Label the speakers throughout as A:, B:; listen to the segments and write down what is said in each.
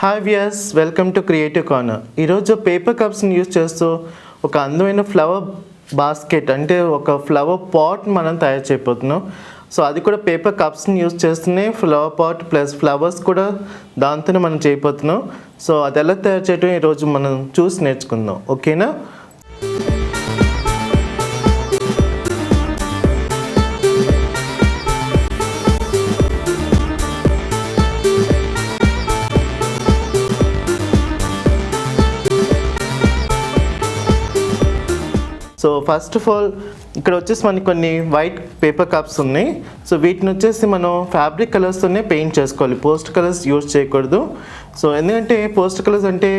A: Hi viewers, welcome to creative corner. ఈరోజు paper కప్స్ని use చేస్తూ ఒక అందమైన ఫ్లవర్ బాస్కెట్ అంటే ఒక ఫ్లవర్ పాట్ మనం తయారు చేయబోతున్నాం. సో అది కూడా పేపర్ కప్స్ని యూజ్ చేస్తూనే ఫ్లవర్ పాట్ ప్లస్ ఫ్లవర్స్ కూడా దాంతోనే మనం చేయబోతున్నాం. సో అది ఎలా తయారు చేయడం ఈరోజు మనం చూసి నేర్చుకుందాం. ఓకేనా? సో ఫస్ట్ ఆఫ్ ఆల్ ఇక్కడ వచ్చేసి మనకి కొన్ని వైట్ పేపర్ కప్స్ ఉన్నాయి. సో వీటిని వచ్చేసి మనం ఫ్యాబ్రిక్ కలర్స్తోనే పెయింట్ చేసుకోవాలి, పోస్ట్ కలర్స్ యూజ్ చేయకూడదు. సో ఎందుకంటే పోస్ట్ కలర్స్ అంటే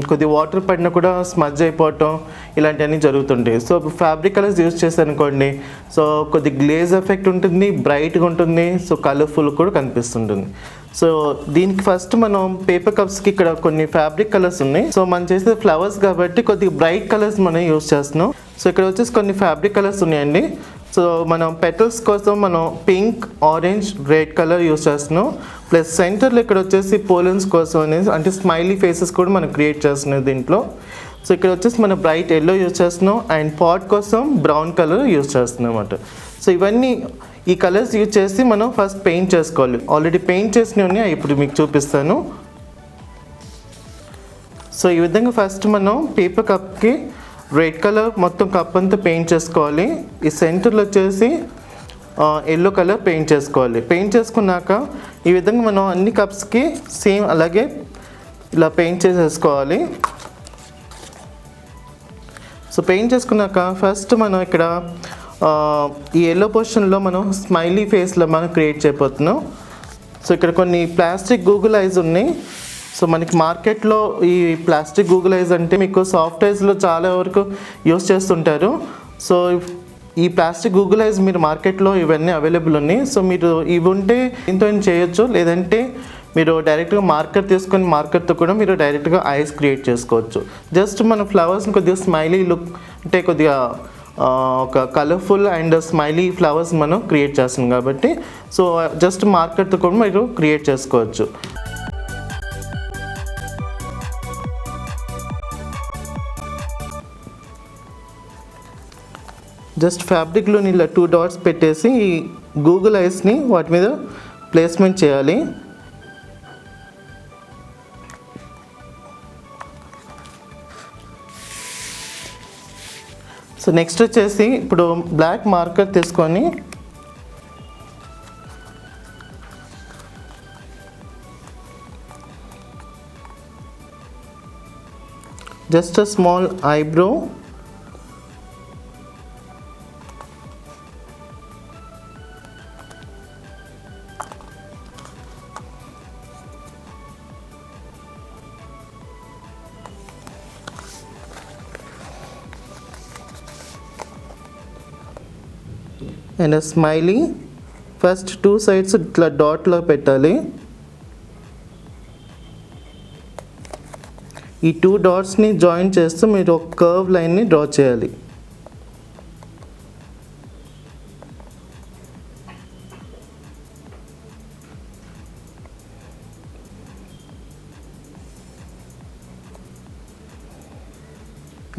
A: కొద్ది వాటర్ పడినా కూడా స్మజ్ అయిపోవటం ఇలాంటివన్నీ జరుగుతుంటాయి. సో ఫ్యాబ్రిక్ కలర్స్ యూజ్ చేశారనుకోండి, సో కొద్ది గ్లేజ్ ఎఫెక్ట్ ఉంటుంది, బ్రైట్గా ఉంటుంది, సో కలర్ఫుల్ కూడా కనిపిస్తుంటుంది. సో దీనికి ఫస్ట్ మనం పేపర్ కప్స్కి ఇక్కడ కొన్ని ఫ్యాబ్రిక్ కలర్స్ ఉన్నాయి. సో మనం చేసే ఫ్లవర్స్ కాబట్టి కొద్దిగా బ్రైట్ కలర్స్ మనం యూజ్ చేస్తున్నాం. సో ఇక్కడ వచ్చేసి కొన్ని ఫ్యాబ్రిక్ కలర్స్ ఉన్నాయండి. సో మనం పెటల్స్ కోసం మనం pink, orange, red colour use చేస్తున్నాం. ప్లస్ సెంటర్లో ఇక్కడ వచ్చేసి పోలన్స్ కోసం అనేది అంటే స్మైలీ ఫేసెస్ కూడా మనం క్రియేట్ చేస్తున్నాం దీంట్లో. సో ఇక్కడ వచ్చేసి మనం బ్రైట్ ఎల్లో యూజ్ చేస్తున్నాం అండ్ పాట్ కోసం బ్రౌన్ కలర్ యూజ్ చేస్తున్నాం అన్నమాట. సో ఇవన్నీ ఈ కలర్స్ యూజ్ చేసి మనం ఫస్ట్ పెయింట్ చేసుకోవాలి. ఆల్రెడీ పెయింట్ చేసినవి ఉన్నాయి, ఇప్పుడు మీకు చూపిస్తాను. సో ఈ విధంగా ఫస్ట్ మనం పేపర్ కప్కి రెడ్ కలర్ మొత్తం కప్ అంతా పెయింట్ చేసుకోవాలి. ఈ సెంటర్లో వచ్చేసి ఎల్లో కలర్ పెయింట్ చేసుకోవాలి. పెయింట్ చేసుకున్నాక ఈ విధంగా మనం అన్ని కప్స్కి సేమ్ అలాగే ఇలా పెయింట్ చేసేసుకోవాలి. సో పెయింట్ చేసుకున్నాక ఫస్ట్ మనం ఇక్కడ ఈ ఎల్లో పోర్షన్లో మనం స్మైలీ ఫేస్లో మనం క్రియేట్ చేయబోతున్నాం. సో ఇక్కడ కొన్ని ప్లాస్టిక్ గూగుల్ ఐస్ ఉన్నాయి. సో మనకి మార్కెట్లో ఈ ప్లాస్టిక్ గూగుల్ ఐస్ అంటే మీకు సాఫ్ట్ ఐస్లో చాలా వరకు యూస్ చేస్తుంటారు. సో ఈ ప్లాస్టిక్ గూగుల్ ఐస్ మీరు మార్కెట్లో ఇవన్నీ అవైలబుల్ ఉన్నాయి. సో మీరు ఇవి ఉంటే దీంతో చేయొచ్చు, లేదంటే మీరు డైరెక్ట్గా మార్కర్ తీసుకొని మార్కర్తో కూడా మీరు డైరెక్ట్గా ఐస్ క్రియేట్ చేసుకోవచ్చు. జస్ట్ మన ఫ్లవర్స్ని కొద్దిగా స్మైలీ లుక్ అంటే కొద్దిగా ఒక కలర్ఫుల్ అండ్ స్మైలీ ఫ్లవర్స్ మనం క్రియేట్ చేస్తాం కాబట్టి సో జస్ట్ మార్కర్తో కూడా మీరు క్రియేట్ చేసుకోవచ్చు. జస్ట్ ఫ్యాబ్రిక్లోని ఇలా 2 డాట్స్ పెట్టేసి ఈ గూగుల్ ఐస్ని వాటి మీద ప్లేస్మెంట్ చేయాలి. సో నెక్స్ట్ వచ్చేసి ఇప్పుడు బ్లాక్ మార్కర్ తీసుకొని just a small eyebrow, and smiley first 2 sides ఇట్లా డాట్లో పెట్టాలి. ఈ 2 డాట్స్ని జాయిన్ చేస్తూ మీరు ఒక కర్వ్ లైన్ని డ్రా చేయాలి.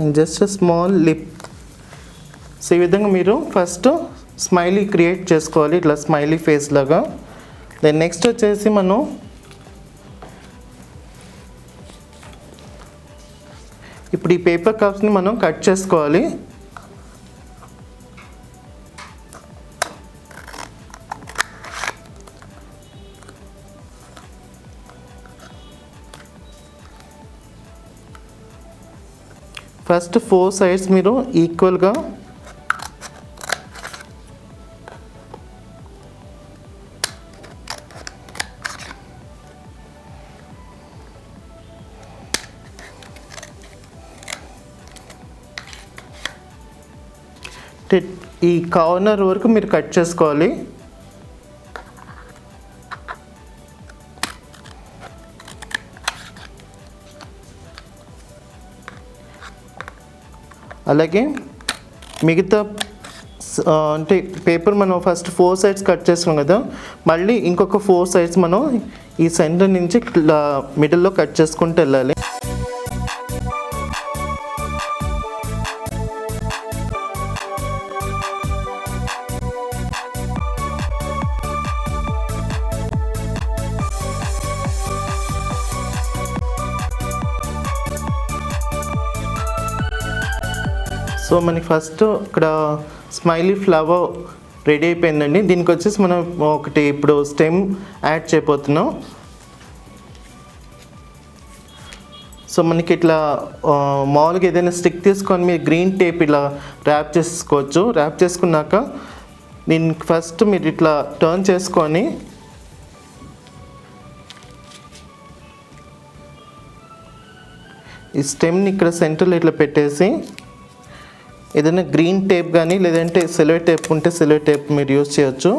A: And just small lip. So ఈ విధంగా మీరు ఫస్ట్ స్మైలీ క్రియేట్ చేసుకోవాలి, ఇట్లా స్మైలీ ఫేస్ లాగా. దెన్ నెక్స్ట్ వచ్చేసి మనం ఇప్పుడు ఈ పేపర్ కప్స్ని మనం కట్ చేసుకోవాలి. ఫస్ట్ 4 సైడ్స్ మీరు ఈక్వల్గా ఈ కార్నర్ వరకు మీరు కట్ చేసుకోవాలి. అలాగే మిగతా అంటే పేపర్ మనం ఫస్ట్ 4 సైడ్స్ కట్ చేసుకున్నాం కదా, మళ్ళీ ఇంకొక 4 సైడ్స్ మనం ఈ సెంటర్ నుంచి ఇట్లా మిడిల్లో కట్ చేసుకుంటూ వెళ్ళాలి. సో మనకి ఫస్ట్ ఇక్కడ స్మైలీ ఫ్లవర్ రెడీ అయిపోయిందండి. దీనికి వచ్చేసి మనం ఒకటి ఇప్పుడు స్టెమ్ యాడ్ చేయబోతున్నాం. సో మనకి ఇట్లా మామూలుగా ఏదైనా స్టిక్ తీసుకొని మీరు గ్రీన్ టేప్ ఇలా ర్యాప్ చేసుకోవచ్చు. ర్యాప్ చేసుకున్నాక దీనికి ఫస్ట్ మీరు ఇట్లా టర్న్ చేసుకొని ఈ స్టెమ్ని ఇక్కడ సెంటర్లో ఇట్లా పెట్టేసి ఏదైనా గ్రీన్ టేప్ కానీ లేదంటే సిల్వర్ టేప్ ఉంటే సిల్వర్ టేప్ మీరు యూజ్ చేయొచ్చు.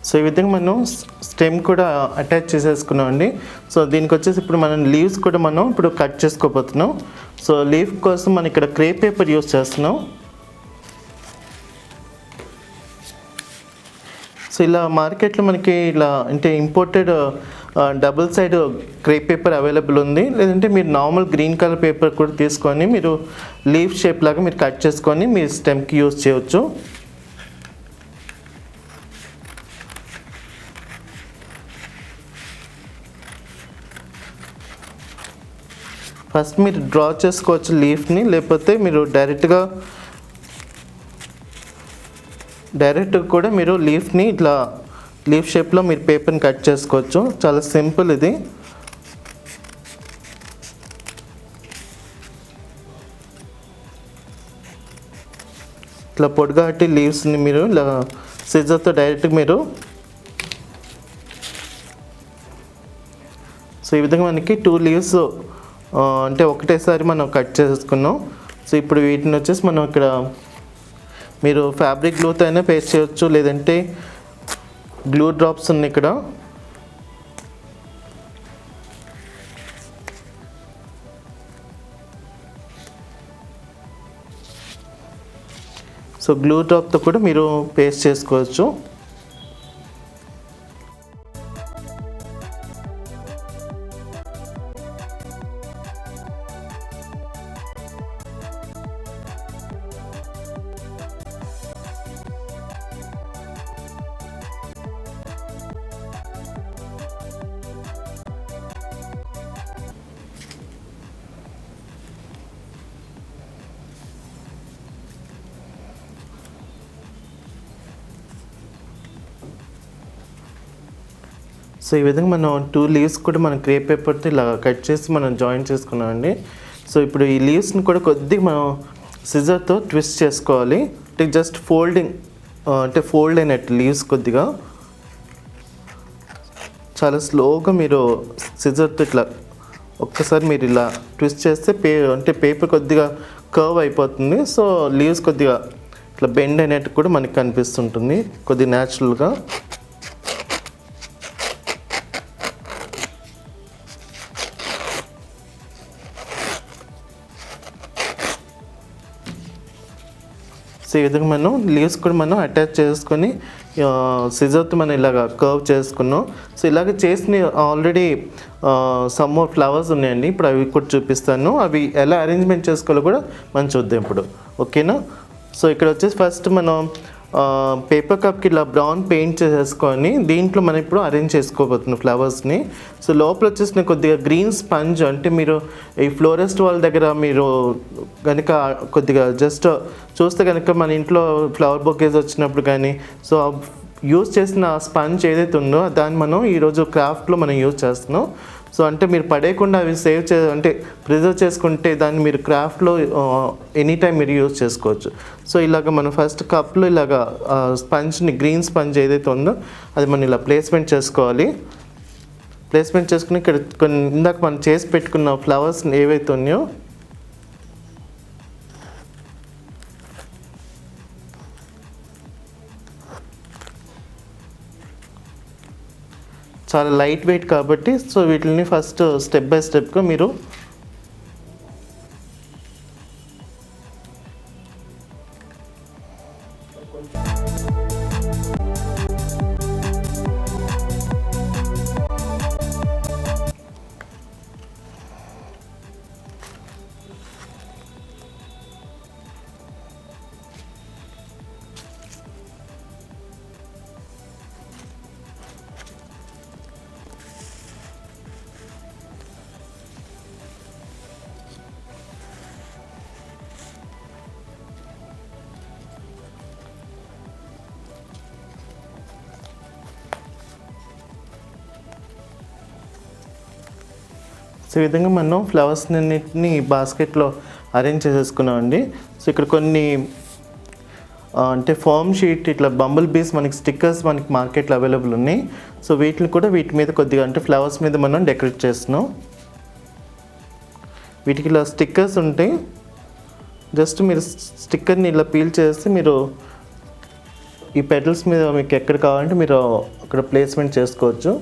A: సో ఈ విధంగా మనం స్టెమ్ కూడా అటాచ్ చేసేసుకున్నాం అండి. సో దీనికి వచ్చేసి ఇప్పుడు మనం లీవ్స్ కూడా మనం ఇప్పుడు కట్ చేసుకోబోతున్నాం. సో లీఫ్ కోసం మనం ఇక్కడ క్రేప్ పేపర్ యూస్ చేస్తున్నాం. సో ఇలా మార్కెట్లో మనకి ఇలా అంటే imported double side crepe paper available ఉంది. లేదంటే మీరు నార్మల్ గ్రీన్ కలర్ పేపర్ కూడా తీసుకొని మీరు లీఫ్ షేప్ లాగా మీరు కట్ చేసుకొని మీ స్టెమ్కి యూస్ చేయవచ్చు. ఫస్ట్ మీరు డ్రా చేసుకోవచ్చు లీఫ్ని, లేకపోతే మీరు డైరెక్ట్గా కూడా మీరు లీఫ్ని ఇట్లా లీఫ్ షేప్లో మీరు పేపర్ని కట్ చేసుకోవచ్చు. చాలా సింపుల్ ఇది. ఇట్లా పొడిగాటి లీవ్స్ని మీరు ఇలా సిజర్తో డైరెక్ట్గా మీరు సో ఈ విధంగా మనకి 2 లీవ్స్ అంటే ఒకటేసారి మనం కట్ చేసుకున్నాం. సో ఇప్పుడు వీటిని వచ్చేసి మనం ఇక్కడ మీరు ఫ్యాబ్రిక్ గ్లూతో అయినా పేస్ట్ చేయొచ్చు, లేదంటే గ్లూ డ్రాప్స్ ఉన్నాయి ఇక్కడ. సో గ్లూ డ్రాప్తో కూడా మీరు పేస్ట్ చేసుకోవచ్చు. సో ఈ విధంగా మనం 2 లీవ్స్ కూడా మనం క్రేప్ పేపర్తో ఇలా కట్ చేసి మనం జాయిన్ చేసుకున్నాం అండి. సో ఇప్పుడు ఈ లీవ్స్ని కూడా కొద్దిగా మనం సిజర్తో ట్విస్ట్ చేసుకోవాలి. అంటే జస్ట్ ఫోల్డింగ్ అంటే ఫోల్డ్ అయినట్టు లీవ్స్ కొద్దిగా చాలా స్లోగా మీరు సిజర్తో ఇట్లా ఒక్కసారి మీరు ఇలా ట్విస్ట్ చేస్తే అంటే పేపర్ కొద్దిగా కర్వ్ అయిపోతుంది. సో లీవ్స్ కొద్దిగా ఇట్లా బెండ్ అయినట్టు కూడా మనకి కనిపిస్తుంటుంది కొద్దిగా న్యాచురల్గా. సో ఈ విధంగా మనం లీవ్స్ కూడా మనం అటాచ్ చేసుకొని సిజర్తో మనం ఇలాగ కర్వ్ చేసుకున్నాం. సో ఇలాగ చేసిన ఆల్రెడీ సమ్ మోర్ ఫ్లవర్స్ ఉన్నాయండి. ఇప్పుడు అవి కూడా చూపిస్తాను. అవి ఎలా అరేంజ్మెంట్ చేసుకోవాలో కూడా మనం చూద్దాం ఇప్పుడు. ఓకేనా? సో ఇక్కడ వచ్చేసి ఫస్ట్ మనం పేపర్ కప్కి ఇలా బ్రౌన్ పెయింట్ చేసేసుకొని దీంట్లో మనం ఇప్పుడు అరేంజ్ చేసుకోబోతున్నాం ఫ్లవర్స్ని. సో లోపల వచ్చేసిన కొద్దిగా గ్రీన్ స్పంజ్, అంటే మీరు ఈ ఫ్లోరెస్ట్ వాళ్ళ దగ్గర మీరు కనుక కొద్దిగా జస్ట్ చూస్తే కనుక మన ఇంట్లో ఫ్లవర్ బొకేస్ వచ్చినప్పుడు కానీ సో యూజ్ చేసిన స్పంజ్ ఏదైతే ఉందో దాన్ని మనం ఈరోజు క్రాఫ్ట్లో మనం యూజ్ చేస్తున్నాం. సో అంటే మీరు పడేయకుండా అవి అంటే ప్రిజర్వ్ చేసుకుంటే దాన్ని మీరు క్రాఫ్ట్లో ఎనీ టైం మీరు యూజ్ చేసుకోవచ్చు. సో ఇలాగ మనం ఫస్ట్ కప్లో ఇలాగ స్పంజ్ని గ్రీన్ స్పంజ్ ఏదైతే ఉందో అది మనం ఇలా ప్లేస్మెంట్ చేసుకోవాలి. ప్లేస్మెంట్ చేసుకుని ఇక్కడ కొన్ని ఇందాక మనం చేసి పెట్టుకున్న ఫ్లవర్స్ ఏవైతే ఉన్నాయో చాలా లైట్ వెయిట్ కాబట్టి సో వీటిని ఫస్ట్ స్టెప్ బై స్టెప్గా మీరు సో ఈ విధంగా మనం ఫ్లవర్స్ అన్నిటిని బాస్కెట్లో అరేంజ్ చేసేసుకున్నామండి. సో ఇక్కడ కొన్ని అంటే ఫామ్ షీట్ ఇట్లా బంబుల్ బీస్ మనకి స్టిక్కర్స్ మనకి మార్కెట్లో అవైలబుల్ ఉన్నాయి. సో వీటిని కూడా వీటి మీద కొద్దిగా అంటే ఫ్లవర్స్ మీద మనం డెకరేట్ చేస్తున్నాం. వీటికి ఇలా స్టిక్కర్స్ ఉంటాయి. జస్ట్ మీరు స్టిక్కర్ని ఇలా పీల్ చేసి మీరు ఈ పెటల్స్ మీద మీకు ఎక్కడ కావాలంటే మీరు అక్కడ ప్లేస్మెంట్ చేసుకోవచ్చు.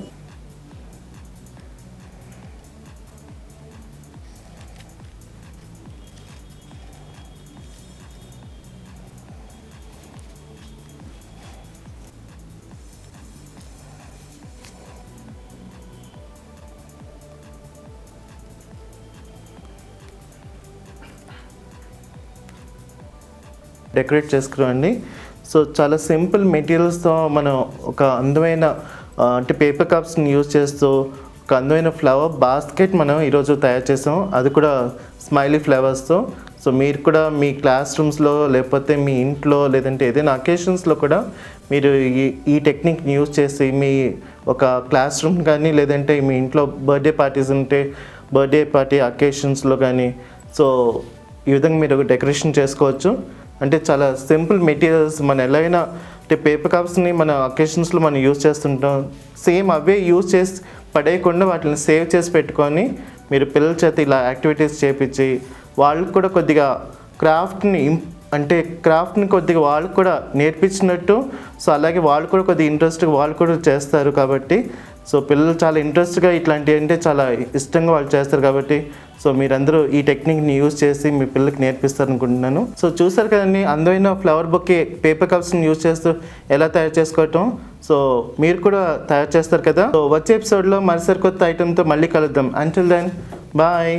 A: డెకరేట్ చేసుకురండి. సో చాలా సింపుల్ మెటీరియల్స్తో మనం ఒక అందమైన అంటే పేపర్ కప్స్ని యూజ్ చేస్తూ ఒక అందమైన ఫ్లవర్ బాస్కెట్ మనం ఈరోజు తయారు చేసాం. అది కూడా స్మైలీ ఫ్లవర్స్తో. సో మీరు కూడా మీ క్లాస్ రూమ్స్లో లేకపోతే మీ ఇంట్లో లేదంటే ఏదైనా అకేషన్స్లో కూడా మీరు ఈ టెక్నిక్ని యూజ్ చేసి మీ ఒక క్లాస్ రూమ్ కానీ లేదంటే మీ ఇంట్లో బర్త్డే పార్టీస్ ఉంటే బర్త్డే పార్టీ అకేషన్స్లో కానీ సో ఈ విధంగా మీరు డెకరేషన్ చేసుకోవచ్చు. అంటే చాలా సింపుల్ మెటీరియల్స్ మనం ఎలా అయినా అంటే పేపర్ కప్స్ని మన అకేషన్స్లో మనం యూజ్ చేస్తుంటాం. సేమ్ అవే యూజ్ చేసి పడేయకుండా వాటిని సేవ్ చేసి పెట్టుకొని మీరు పిల్లల చేత ఇలా యాక్టివిటీస్ చేయించి వాళ్ళకి కూడా కొద్దిగా క్రాఫ్ట్ని కొద్దిగా వాళ్ళు కూడా నేర్పించినట్టు. సో అలాగే వాళ్ళు కూడా కొద్దిగా ఇంట్రెస్ట్గా వాళ్ళు కూడా చేస్తారు కాబట్టి సో పిల్లలు చాలా ఇంట్రెస్ట్గా ఇట్లాంటివి అంటే చాలా ఇష్టంగా వాళ్ళు చేస్తారు కాబట్టి సో మీరందరూ ఈ టెక్నిక్ని యూజ్ చేసి మీ పిల్లలకి నేర్పిస్తారనుకుంటున్నాను. సో చూసారు కదండి అందమైన ఫ్లవర్ బొకే పేపర్ కప్స్ని యూజ్ చేస్తూ ఎలా తయారు చేసుకోవటం. సో మీరు కూడా తయారు చేస్తారు కదా. సో వచ్చే ఎపిసోడ్లో మరిసరి కొత్త ఐటెంతో మళ్ళీ కలుద్దాం. Until then bye.